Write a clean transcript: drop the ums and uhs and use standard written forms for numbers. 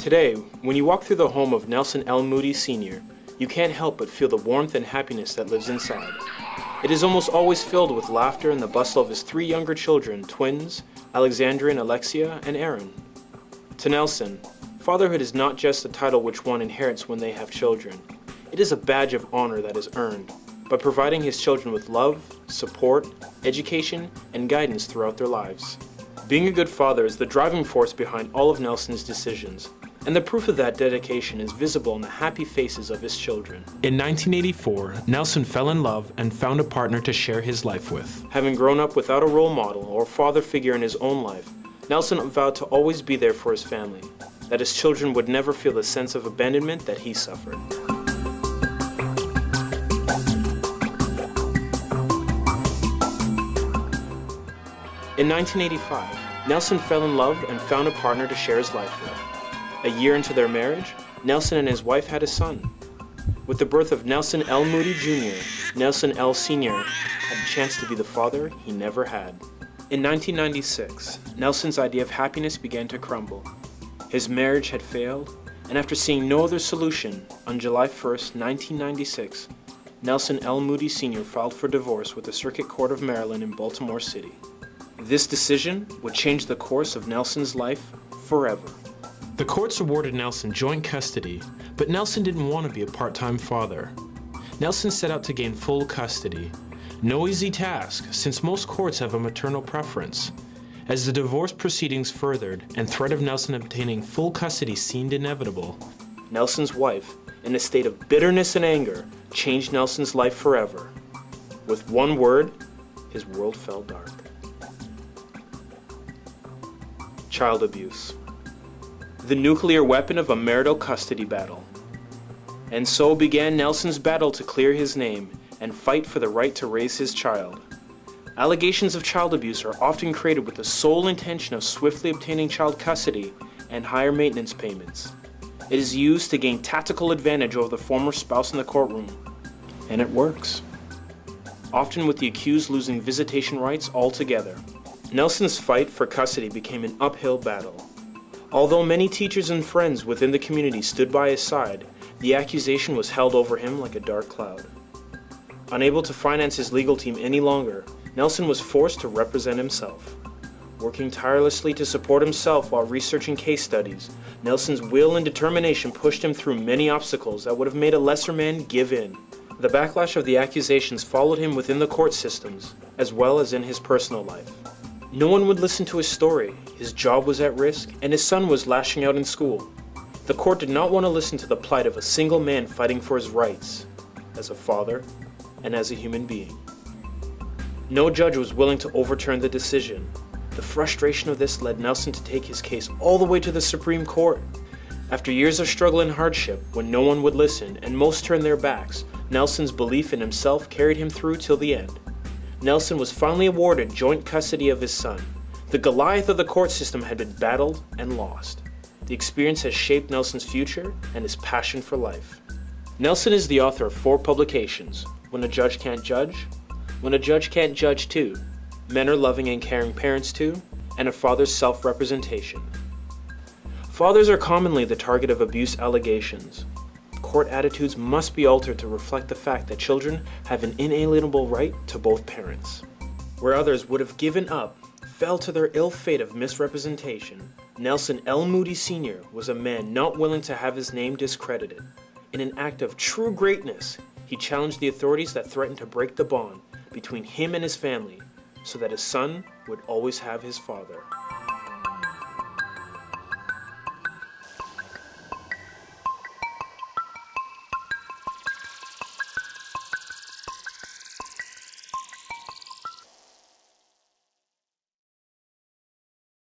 Today, when you walk through the home of Nelson L. Moody Sr., you can't help but feel the warmth and happiness that lives inside. It is almost always filled with laughter and the bustle of his three younger children, twins, Alexandria and Alexia, and Aaron. To Nelson, fatherhood is not just a title which one inherits when they have children. It is a badge of honor that is earned by providing his children with love, support, education, and guidance throughout their lives. Being a good father is the driving force behind all of Nelson's decisions, and the proof of that dedication is visible in the happy faces of his children. In 1984, Nelson fell in love and found a partner to share his life with. Having grown up without a role model or father figure in his own life, Nelson vowed to always be there for his family, that his children would never feel the sense of abandonment that he suffered. In 1985, Nelson fell in love and found a partner to share his life with. A year into their marriage, Nelson and his wife had a son. With the birth of Nelson L. Moody Jr., Nelson L. Sr. had a chance to be the father he never had. In 1996, Nelson's idea of happiness began to crumble. His marriage had failed, and after seeing no other solution, on July 1st, 1996, Nelson L. Moody Sr. filed for divorce with the Circuit Court of Maryland in Baltimore City. This decision would change the course of Nelson's life forever. The courts awarded Nelson joint custody, but Nelson didn't want to be a part-time father. Nelson set out to gain full custody. No easy task, since most courts have a maternal preference. As the divorce proceedings furthered and threat of Nelson obtaining full custody seemed inevitable, Nelson's wife, in a state of bitterness and anger, changed Nelson's life forever. With one word, his world fell dark. Child abuse. The nuclear weapon of a marital custody battle. And so began Nelson's battle to clear his name and fight for the right to raise his child. Allegations of child abuse are often created with the sole intention of swiftly obtaining child custody and higher maintenance payments. It is used to gain tactical advantage over the former spouse in the courtroom, and it works. Often with the accused losing visitation rights altogether. Nelson's fight for custody became an uphill battle. Although many teachers and friends within the community stood by his side, the accusation was held over him like a dark cloud. Unable to finance his legal team any longer, Nelson was forced to represent himself. Working tirelessly to support himself while researching case studies, Nelson's will and determination pushed him through many obstacles that would have made a lesser man give in. The backlash of the accusations followed him within the court systems, as well as in his personal life. No one would listen to his story, his job was at risk, and his son was lashing out in school. The court did not want to listen to the plight of a single man fighting for his rights, as a father and as a human being. No judge was willing to overturn the decision. The frustration of this led Nelson to take his case all the way to the Supreme Court. After years of struggle and hardship, when no one would listen and most turned their backs, Nelson's belief in himself carried him through till the end. Nelson was finally awarded joint custody of his son. The Goliath of the court system had been battled and lost. The experience has shaped Nelson's future and his passion for life. Nelson is the author of 4 publications: When a Judge Can't Judge, When a Judge Can't Judge Too, Men Are Loving and Caring Parents Too, and A Father's Self-Representation. Fathers are commonly the target of abuse allegations. Court attitudes must be altered to reflect the fact that children have an inalienable right to both parents. Where others would have given up, fell to their ill fate of misrepresentation, Nelson L. Moody Sr. was a man not willing to have his name discredited. In an act of true greatness, he challenged the authorities that threatened to break the bond between him and his family so that his son would always have his father.